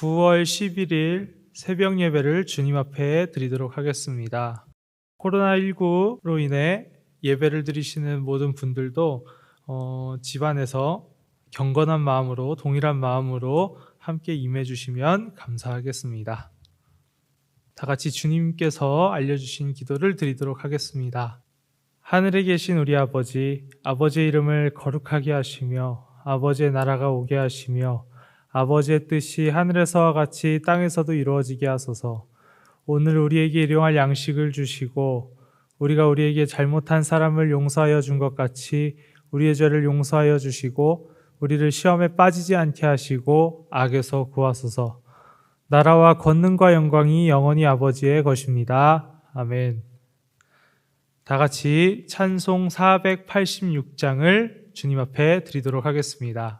9월 11일 새벽 예배를 주님 앞에 드리도록 하겠습니다. 코로나19로 인해 예배를 드리시는 모든 분들도 집안에서 경건한 마음으로, 동일한 마음으로 함께 임해 주시면 감사하겠습니다. 다 같이 주님께서 알려주신 기도를 드리도록 하겠습니다. 하늘에 계신 우리 아버지, 아버지의 이름을 거룩하게 하시며 아버지의 나라가 오게 하시며 아버지의 뜻이 하늘에서와 같이 땅에서도 이루어지게 하소서. 오늘 우리에게 일용할 양식을 주시고 우리가 우리에게 잘못한 사람을 용서하여 준 것 같이 우리의 죄를 용서하여 주시고 우리를 시험에 빠지지 않게 하시고 악에서 구하소서. 나라와 권능과 영광이 영원히 아버지의 것입니다. 아멘. 다 같이 찬송 486장을 주님 앞에 드리도록 하겠습니다.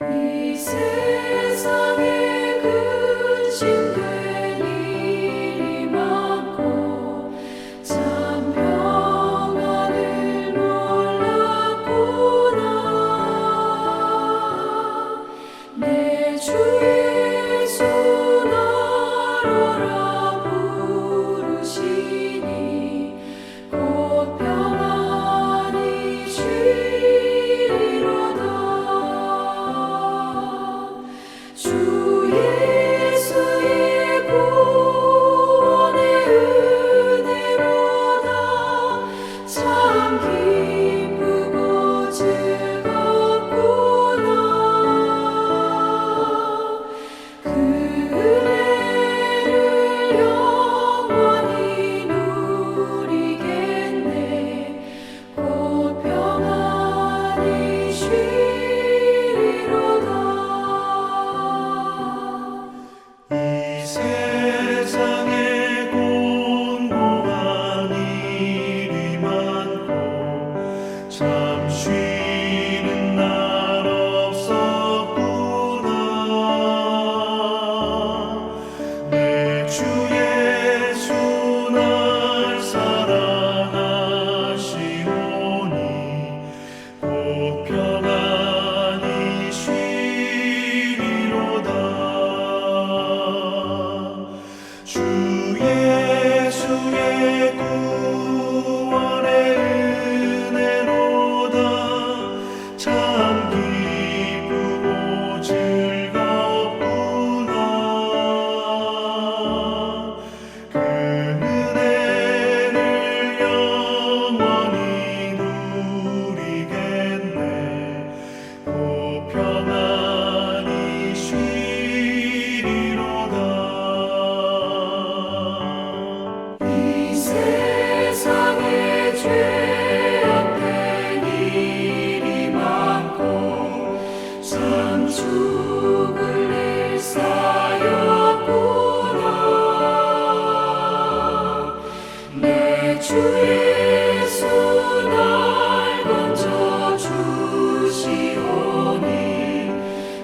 이 세상에 근심된 일이 많고 참 평안을 몰랐구나. 내 주 예수 나로라 부르시니 곧 평안히 쉬리로다. 주 예수의 구원의 은혜로다. 참 기쁘고 즐겁구나. 그 은혜를 영원히 누리겠네. 곧 평안히 쉬리로다. 이 세상에 공고한 일이 많고 참 쉬는 날 없었구나. 내 주 예수 날 사랑하시오니 곧 평안히 쉬리로다. 주 예수의 구원의 은혜로다. 참 기쁘고 즐겁구나. 그 은혜를 영원히 누리겠네. 곧 평안히 쉬리로다. 이 세상에 죄악된 일이 많고 참 죽을 일 쌓였구나. 내 주 예수 날 건져 주시오니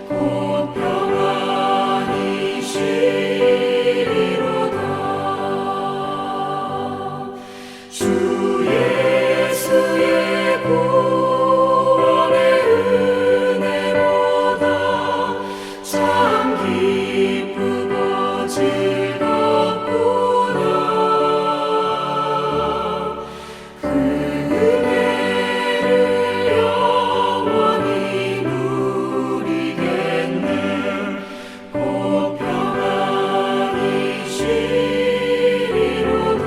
곧 평안히 쉬리로다. 주 예수의 구원의 은혜로다. 참 기쁘고 즐겁구나. 그 은혜를 영원히 누리겠네. 곧 평안히 쉬리로다.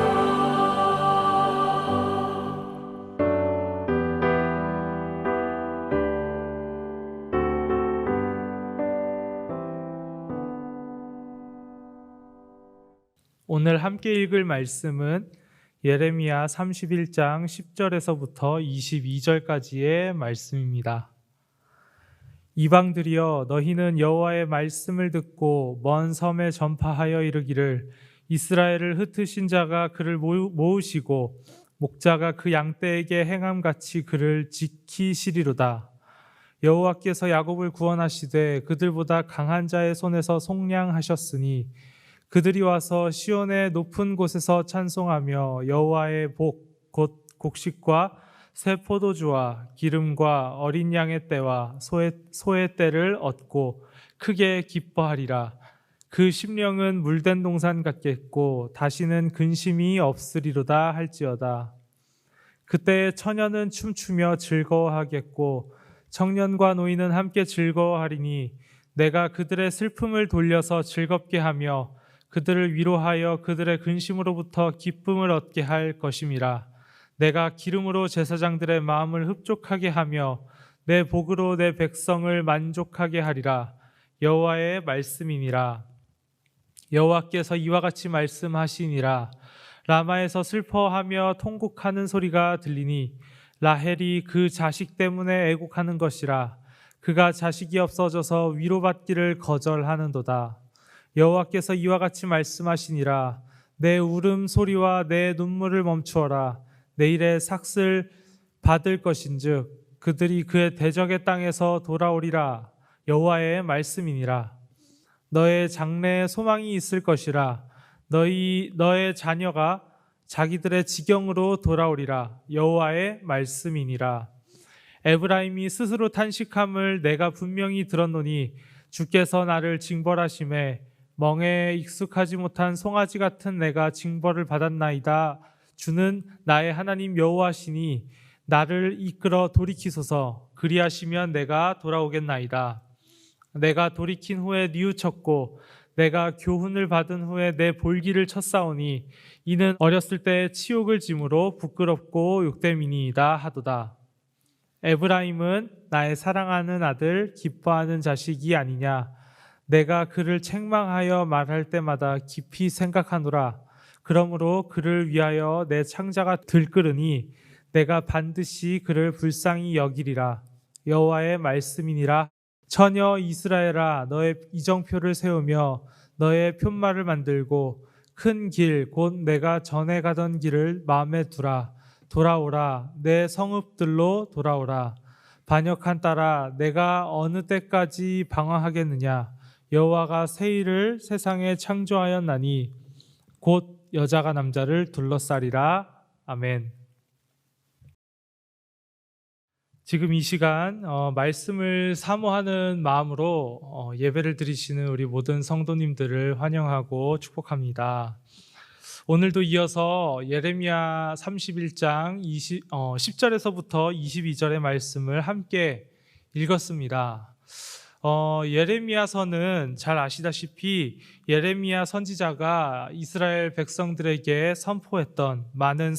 오늘 함께 읽을 말씀은 예레미야 31장 10절에서부터 22절까지의 말씀입니다. 이방들이여, 너희는 여호와의 말씀을 듣고 먼 섬에 전파하여 이르기를 이스라엘을 흩으신 자가 그를 모으시고 목자가 그 양떼에게 행함같이 그를 지키시리로다. 여호와께서 야곱을 구원하시되 그들보다 강한 자의 손에서 속량하셨으니 그들이 와서 시온의 높은 곳에서 찬송하며 여호와의 복 곧 곡식과 새 포도주와 기름과 어린 양의 떼와 소의 떼를 얻고 크게 기뻐하리라. 그 심령은 물된 동산 같겠고 다시는 근심이 없으리로다 할지어다. 그때 처녀는 춤추며 즐거워하겠고 청년과 노인은 함께 즐거워하리니 내가 그들의 슬픔을 돌려서 즐겁게 하며 그들을 위로하여 그들의 근심으로부터 기쁨을 얻게 할 것임이라. 내가 기름으로 제사장들의 마음을 흡족하게 하며 내 복으로 내 백성을 만족하게 하리라. 여호와의 말씀이니라. 여호와께서 이와 같이 말씀하시니라. 라마에서 슬퍼하며 통곡하는 소리가 들리니 라헬이 그 자식 때문에 애곡하는 것이라. 그가 자식이 없어져서 위로받기를 거절하는도다. 여호와께서 이와 같이 말씀하시니라. 내 울음 소리와 내 눈물을 멈추어라. 내일의 삭슬 받을 것인즉 그들이 그의 대적의 땅에서 돌아오리라. 여호와의 말씀이니라. 너의 장래에 소망이 있을 것이라. 너의 자녀가 자기들의 지경으로 돌아오리라. 여호와의 말씀이니라. 에브라임이 스스로 탄식함을 내가 분명히 들었노니 주께서 나를 징벌하심에 멍에에 익숙하지 못한 송아지 같은 내가 징벌을 받았나이다. 주는 나의 하나님 여호와시니 나를 이끌어 돌이키소서. 그리하시면 내가 돌아오겠나이다. 내가 돌이킨 후에 뉘우쳤고 내가 교훈을 받은 후에 내 볼기를 쳤사오니 이는 어렸을 때 치욕을 짐으로 부끄럽고 욕됨이니이다 하도다. 에브라임은 나의 사랑하는 아들 기뻐하는 자식이 아니냐. 내가 그를 책망하여 말할 때마다 깊이 생각하노라. 그러므로 그를 위하여 내 창자가 들끓으니 내가 반드시 그를 불쌍히 여기리라. 여호와의 말씀이니라. 처녀 이스라엘아, 너의 이정표를 세우며 너의 푯말을 만들고 큰 길 곧 내가 전에 가던 길을 마음에 두라. 돌아오라. 내 성읍들로 돌아오라. 반역한 딸아, 내가 어느 때까지 방황하겠느냐. 여호와가 새 일을 세상에 창조하였나니 곧 여자가 남자를 둘러싸리라. 아멘. 지금 이 시간 말씀을 사모하는 마음으로 예배를 드리시는 우리 모든 성도님들을 환영하고 축복합니다. 오늘도 이어서 예레미야 31장 10절에서부터 22절의 말씀을 함께 읽었습니다. 예레미야서는 잘 아시다시피 예레미야 선지자가 이스라엘 백성들에게 선포했던 많은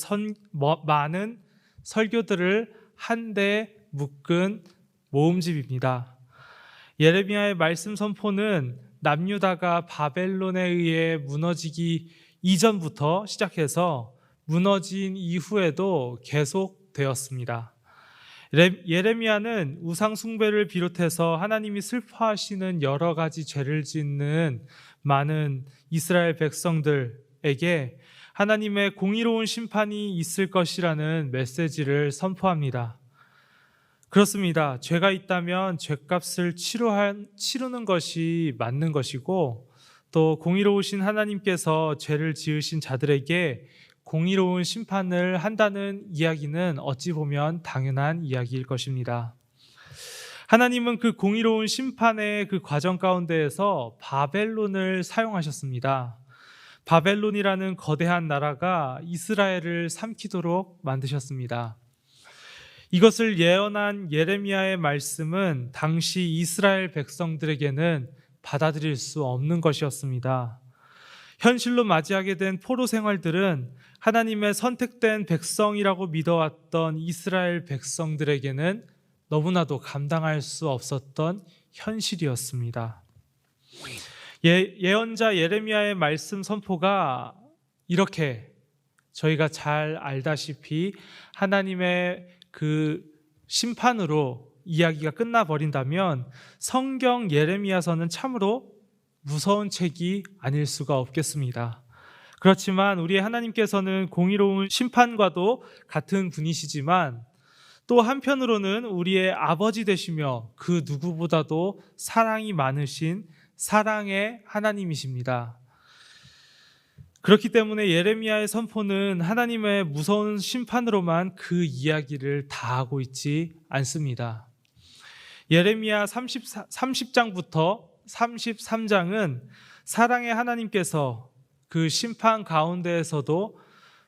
설교들을 한데 묶은 모음집입니다. 예레미야의 말씀 선포는 남유다가 바벨론에 의해 무너지기 이전부터 시작해서 무너진 이후에도 계속되었습니다. 예레미야는 우상 숭배를 비롯해서 하나님이 슬퍼하시는 여러 가지 죄를 짓는 많은 이스라엘 백성들에게 하나님의 공의로운 심판이 있을 것이라는 메시지를 선포합니다. 그렇습니다. 죄가 있다면 죄값을 치르는 것이 맞는 것이고 또 공의로우신 하나님께서 죄를 지으신 자들에게 공의로운 심판을 한다는 이야기는 어찌 보면 당연한 이야기일 것입니다. 하나님은 그 공의로운 심판의 그 과정 가운데에서 바벨론을 사용하셨습니다. 바벨론이라는 거대한 나라가 이스라엘을 삼키도록 만드셨습니다. 이것을 예언한 예레미야의 말씀은 당시 이스라엘 백성들에게는 받아들일 수 없는 것이었습니다. 현실로 맞이하게 된 포로 생활들은 하나님의 선택된 백성이라고 믿어왔던 이스라엘 백성들에게는 너무나도 감당할 수 없었던 현실이었습니다. 예언자 예레미야의 말씀 선포가 이렇게 저희가 잘 알다시피 하나님의 그 심판으로 이야기가 끝나버린다면 성경 예레미야서는 참으로 무서운 책이 아닐 수가 없겠습니다. 그렇지만 우리 하나님께서는 공의로운 심판과도 같은 분이시지만 또 한편으로는 우리의 아버지 되시며 그 누구보다도 사랑이 많으신 사랑의 하나님이십니다. 그렇기 때문에 예레미야의 선포는 하나님의 무서운 심판으로만 그 이야기를 다 하고 있지 않습니다. 예레미야 30장부터 33장은 사랑의 하나님께서 그 심판 가운데에서도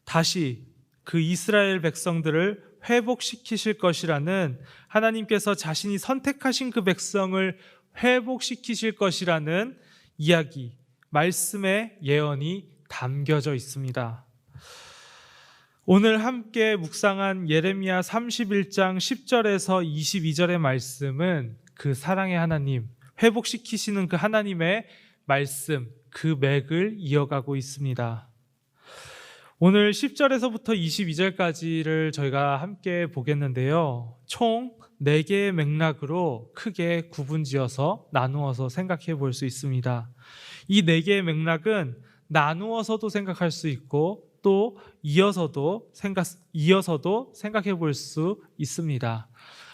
다시 그 이스라엘 백성들을 회복시키실 것이라는, 하나님께서 자신이 선택하신 그 백성을 회복시키실 것이라는 이야기, 말씀의 예언이 담겨져 있습니다. 오늘 함께 묵상한 예레미야 31장 10절에서 22절의 말씀은 그 사랑의 하나님, 회복시키시는 그 하나님의 말씀, 그 맥을 이어가고 있습니다. 오늘 10절에서부터 22절까지를 저희가 함께 보겠는데요. 총 4개의 맥락으로 크게 구분지어서 나누어서 생각해 볼 수 있습니다. 이 4개의 맥락은 나누어서도 생각할 수 있고 또 이어서도 생각해 볼 수 있습니다.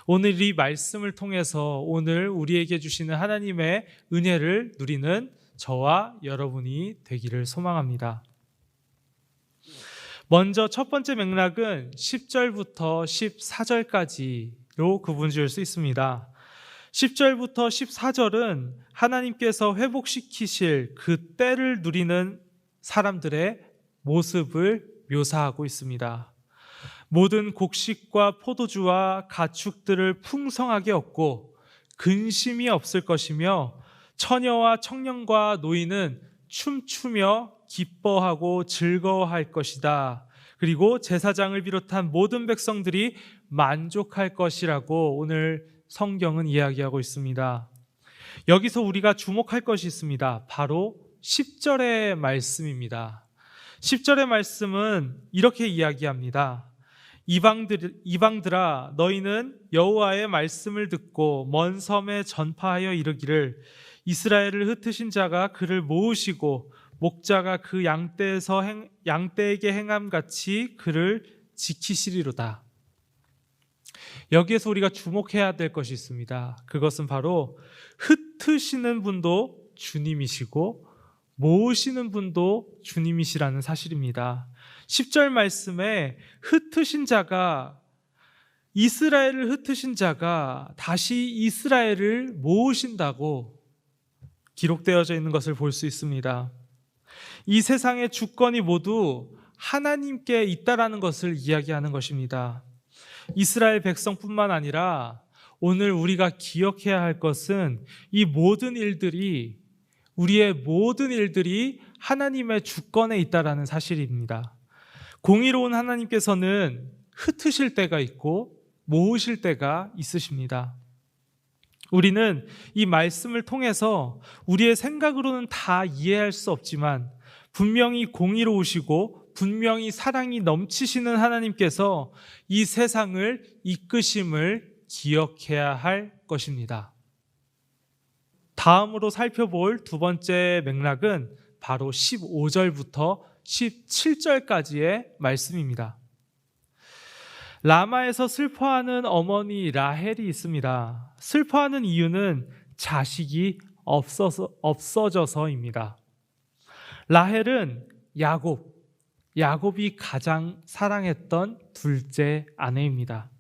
오늘 이 말씀을 통해서 오늘 우리에게 주시는 하나님의 은혜를 누리는 저와 여러분이 되기를 소망합니다. 먼저 첫 번째 맥락은 10절부터 14절까지로 구분지을 수 있습니다. 10절부터 14절은 하나님께서 회복시키실 그 때를 누리는 사람들의 모습을 묘사하고 있습니다. 모든 곡식과 포도주와 가축들을 풍성하게 얻고 근심이 없을 것이며 처녀와 청년과 노인은 춤추며 기뻐하고 즐거워할 것이다. 그리고 제사장을 비롯한 모든 백성들이 만족할 것이라고 오늘 성경은 이야기하고 있습니다. 여기서 우리가 주목할 것이 있습니다. 바로 10절의 말씀입니다. 10절의 말씀은 이렇게 이야기합니다. 이방들아, 너희는 여호와의 말씀을 듣고 먼 섬에 전파하여 이르기를, 이스라엘을 흩으신 자가 그를 모으시고 목자가 그 양떼에게 행함같이 그를 지키시리로다. 여기에서 우리가 주목해야 될 것이 있습니다. 그것은 바로 흩으시는 분도 주님이시고 모으시는 분도 주님이시라는 사실입니다. 10절 말씀에 흩으신 자가, 이스라엘을 흩으신 자가 다시 이스라엘을 모으신다고 기록되어져 있는 것을 볼 수 있습니다. 이 세상의 주권이 모두 하나님께 있다라는 것을 이야기하는 것입니다. 이스라엘 백성뿐만 아니라 오늘 우리가 기억해야 할 것은 이 모든 일들이, 우리의 모든 일들이 하나님의 주권에 있다라는 사실입니다. 공의로운 하나님께서는 흩으실 때가 있고 모으실 때가 있으십니다. 우리는 이 말씀을 통해서 우리의 생각으로는 다 이해할 수 없지만 분명히 공의로우시고 분명히 사랑이 넘치시는 하나님께서 이 세상을 이끄심을 기억해야 할 것입니다. 다음으로 살펴볼 두 번째 맥락은 바로 15절부터 17절까지의 말씀입니다. 라마에서 슬퍼하는 어머니 라헬이 있습니다. 슬퍼하는 이유는 자식이 없어져서입니다. 라헬은 야곱이 가장 사랑했던 둘째 아내입니다.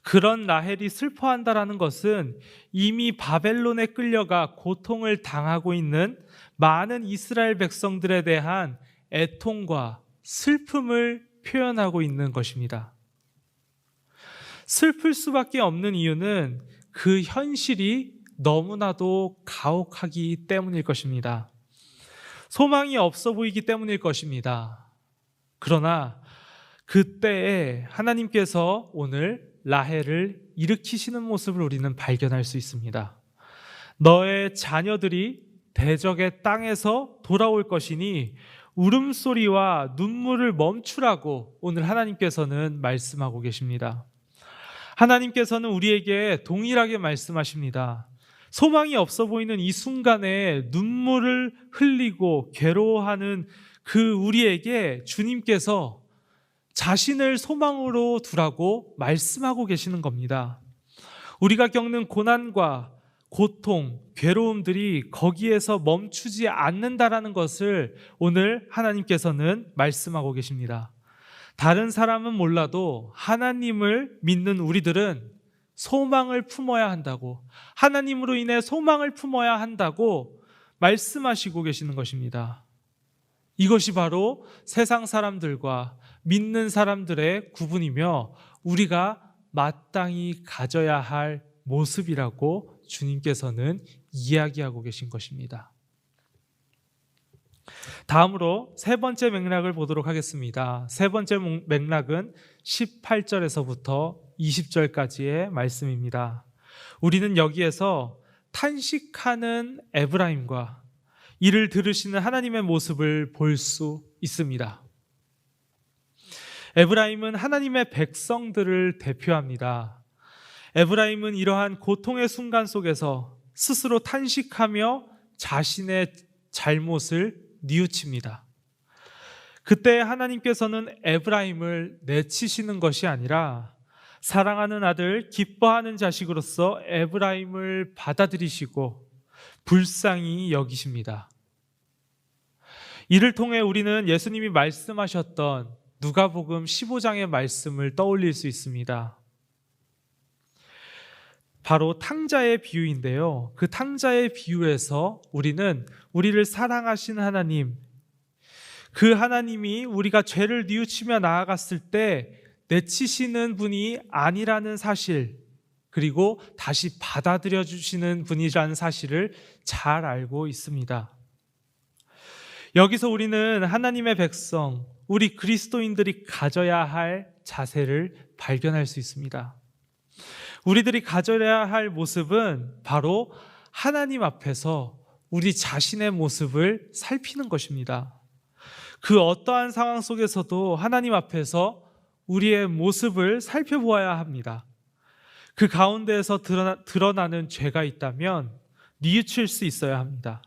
그런 라헬이 슬퍼한다라는 것은 이미 바벨론에 끌려가 고통을 당하고 있는 많은 이스라엘 백성들에 대한 애통과 슬픔을 표현하고 있는 것입니다. 슬플 수밖에 없는 이유는 그 현실이 너무나도 가혹하기 때문일 것입니다. 소망이 없어 보이기 때문일 것입니다. 그러나 그때에 하나님께서 오늘 라헬을 일으키시는 모습을 우리는 발견할 수 있습니다. 너의 자녀들이 대적의 땅에서 돌아올 것이니 울음소리와 눈물을 멈추라고 오늘 하나님께서는 말씀하고 계십니다. 하나님께서는 우리에게 동일하게 말씀하십니다. 소망이 없어 보이는 이 순간에 눈물을 흘리고 괴로워하는 그 우리에게 주님께서 자신을 소망으로 두라고 말씀하고 계시는 겁니다. 우리가 겪는 고난과 고통, 괴로움들이 거기에서 멈추지 않는다라는 것을 오늘 하나님께서는 말씀하고 계십니다. 다른 사람은 몰라도 하나님을 믿는 우리들은 소망을 품어야 한다고, 하나님으로 인해 소망을 품어야 한다고 말씀하시고 계시는 것입니다. 이것이 바로 세상 사람들과 믿는 사람들의 구분이며 우리가 마땅히 가져야 할 모습이라고 주님께서는 이야기하고 계신 것입니다. 다음으로 세 번째 맥락을 보도록 하겠습니다. 세 번째 맥락은 18절에서부터 20절까지의 말씀입니다. 우리는 여기에서 탄식하는 에브라임과 이를 들으시는 하나님의 모습을 볼 수 있습니다. 에브라임은 하나님의 백성들을 대표합니다. 에브라임은 이러한 고통의 순간 속에서 스스로 탄식하며 자신의 잘못을 뉘우칩니다. 그때 하나님께서는 에브라임을 내치시는 것이 아니라 사랑하는 아들, 기뻐하는 자식으로서 에브라임을 받아들이시고 불쌍히 여기십니다. 이를 통해 우리는 예수님이 말씀하셨던 누가복음 15장의 말씀을 떠올릴 수 있습니다. 바로 탕자의 비유인데요. 그 탕자의 비유에서 우리는 우리를 사랑하신 하나님, 그 하나님이 우리가 죄를 뉘우치며 나아갔을 때 내치시는 분이 아니라는 사실, 그리고 다시 받아들여 주시는 분이라는 사실을 잘 알고 있습니다. 여기서 우리는 하나님의 백성, 우리 그리스도인들이 가져야 할 자세를 발견할 수 있습니다. 우리들이 가져야 할 모습은 바로 하나님 앞에서 우리 자신의 모습을 살피는 것입니다. 그 어떠한 상황 속에서도 하나님 앞에서 우리의 모습을 살펴보아야 합니다. 그 가운데에서 드러나는 죄가 있다면 뉘우칠 수 있어야 합니다.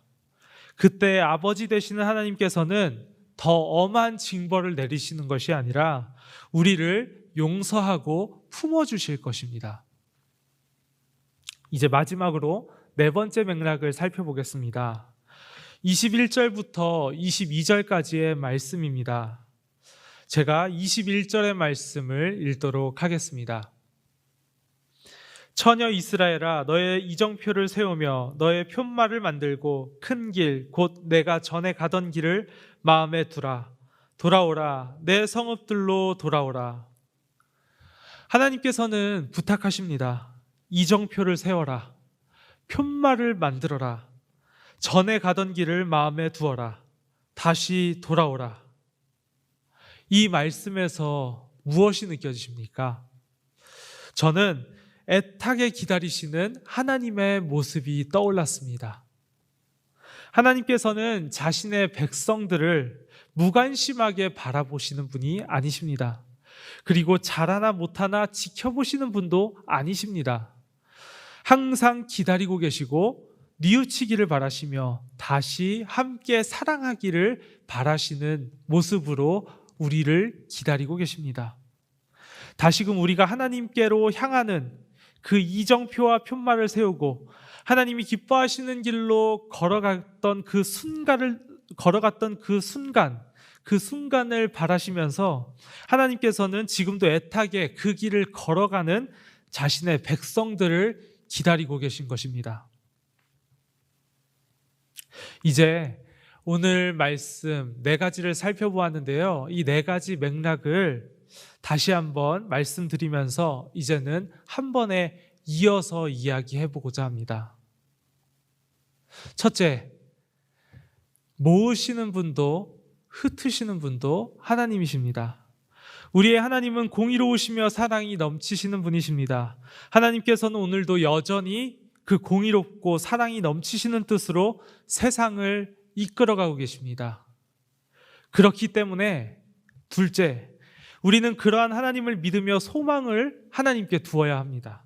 그때 아버지 되시는 하나님께서는 더 엄한 징벌을 내리시는 것이 아니라 우리를 용서하고 품어주실 것입니다. 이제 마지막으로 네 번째 맥락을 살펴보겠습니다. 21절부터 22절까지의 말씀입니다. 제가 21절의 말씀을 읽도록 하겠습니다. 처녀 이스라엘아, 너의 이정표를 세우며 너의 푯말을 만들고 큰 길, 곧 내가 전에 가던 길을 마음에 두라. 돌아오라, 내 성읍들로 돌아오라. 하나님께서는 부탁하십니다. 이정표를 세워라. 푯말을 만들어라. 전에 가던 길을 마음에 두어라. 다시 돌아오라. 이 말씀에서 무엇이 느껴지십니까? 저는 애타게 기다리시는 하나님의 모습이 떠올랐습니다. 하나님께서는 자신의 백성들을 무관심하게 바라보시는 분이 아니십니다. 그리고 잘하나 못하나 지켜보시는 분도 아니십니다. 항상 기다리고 계시고 뉘우치기를 바라시며 다시 함께 사랑하기를 바라시는 모습으로 우리를 기다리고 계십니다. 다시금 우리가 하나님께로 향하는 그 이정표와 푯말을 세우고 하나님이 기뻐하시는 길로 걸어갔던 그 순간을 바라시면서 하나님께서는 지금도 애타게 그 길을 걸어가는 자신의 백성들을 기다리고 계신 것입니다. 이제 오늘 말씀 네 가지를 살펴보았는데요. 이 네 가지 맥락을 다시 한번 말씀드리면서 이제는 한 번에 이어서 이야기해보고자 합니다. 첫째, 모으시는 분도 흩으시는 분도 하나님이십니다. 우리의 하나님은 공의로우시며 사랑이 넘치시는 분이십니다. 하나님께서는 오늘도 여전히 그 공의롭고 사랑이 넘치시는 뜻으로 세상을 이끌어가고 계십니다. 그렇기 때문에 둘째, 우리는 그러한 하나님을 믿으며 소망을 하나님께 두어야 합니다.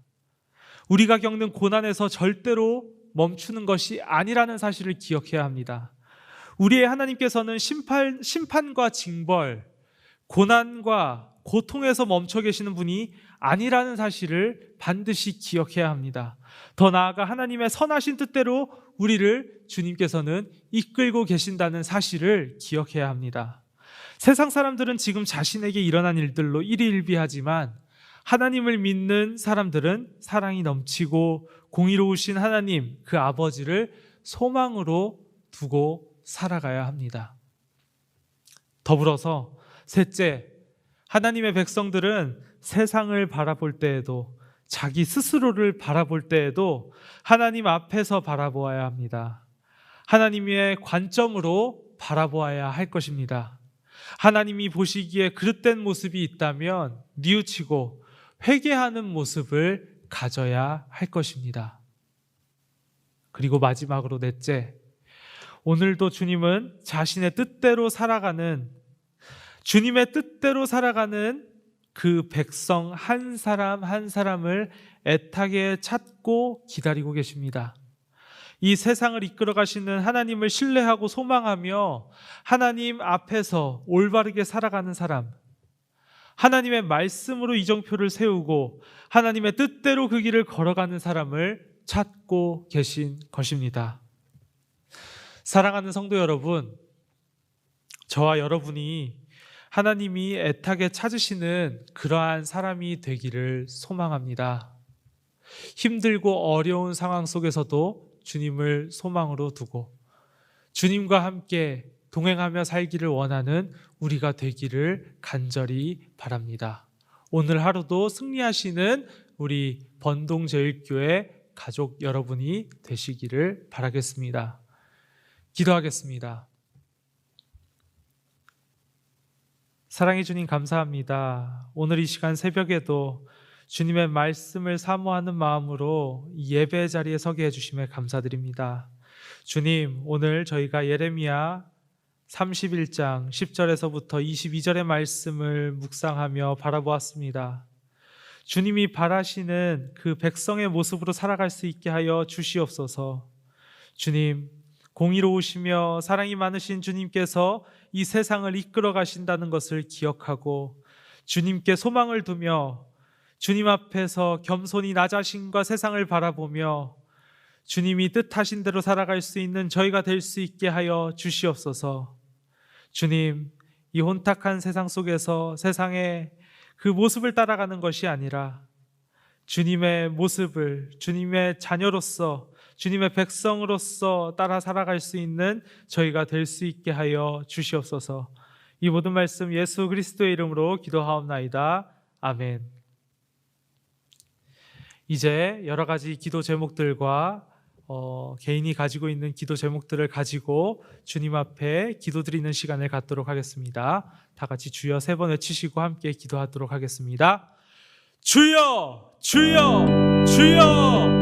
우리가 겪는 고난에서 절대로 멈추는 것이 아니라는 사실을 기억해야 합니다. 우리의 하나님께서는 심판과 징벌, 고난과 고통에서 멈춰 계시는 분이 아니라는 사실을 반드시 기억해야 합니다. 더 나아가 하나님의 선하신 뜻대로 우리를 주님께서는 이끌고 계신다는 사실을 기억해야 합니다. 세상 사람들은 지금 자신에게 일어난 일들로 일희일비하지만 하나님을 믿는 사람들은 사랑이 넘치고 공의로우신 하나님, 그 아버지를 소망으로 두고 살아가야 합니다. 더불어서 셋째, 하나님의 백성들은 세상을 바라볼 때에도, 자기 스스로를 바라볼 때에도 하나님 앞에서 바라보아야 합니다. 하나님의 관점으로 바라보아야 할 것입니다. 하나님이 보시기에 그릇된 모습이 있다면 뉘우치고 회개하는 모습을 가져야 할 것입니다. 그리고 마지막으로 넷째, 오늘도 주님은 자신의 뜻대로 살아가는, 주님의 뜻대로 살아가는 그 백성 한 사람 한 사람을 애타게 찾고 기다리고 계십니다. 이 세상을 이끌어 가시는 하나님을 신뢰하고 소망하며 하나님 앞에서 올바르게 살아가는 사람, 하나님의 말씀으로 이정표를 세우고 하나님의 뜻대로 그 길을 걸어가는 사람을 찾고 계신 것입니다. 사랑하는 성도 여러분, 저와 여러분이 하나님이 애타게 찾으시는 그러한 사람이 되기를 소망합니다. 힘들고 어려운 상황 속에서도 주님을 소망으로 두고 주님과 함께 동행하며 살기를 원하는 우리가 되기를 간절히 바랍니다. 오늘 하루도 승리하시는 우리 번동제일교회 가족 여러분이 되시기를 바라겠습니다. 기도하겠습니다. 사랑해 주님 감사합니다. 오늘 이 시간 새벽에도 주님의 말씀을 사모하는 마음으로 예배 자리에 서게 해주심에 감사드립니다. 주님, 오늘 저희가 예레미야 31장 10절에서부터 22절의 말씀을 묵상하며 바라보았습니다. 주님이 바라시는 그 백성의 모습으로 살아갈 수 있게 하여 주시옵소서. 주님, 공의로우시며 사랑이 많으신 주님께서 이 세상을 이끌어 가신다는 것을 기억하고 주님께 소망을 두며 주님 앞에서 겸손히 나 자신과 세상을 바라보며 주님이 뜻하신 대로 살아갈 수 있는 저희가 될 수 있게 하여 주시옵소서. 주님, 이 혼탁한 세상 속에서 세상의 그 모습을 따라가는 것이 아니라 주님의 모습을 주님의 자녀로서 주님의 백성으로서 따라 살아갈 수 있는 저희가 될 수 있게 하여 주시옵소서. 이 모든 말씀 예수 그리스도의 이름으로 기도하옵나이다. 아멘. 이제 여러 가지 기도 제목들과 개인이 가지고 있는 기도 제목들을 가지고 주님 앞에 기도드리는 시간을 갖도록 하겠습니다. 다 같이 주여 3번 외치시고 함께 기도하도록 하겠습니다. 주여, 주여, 주여.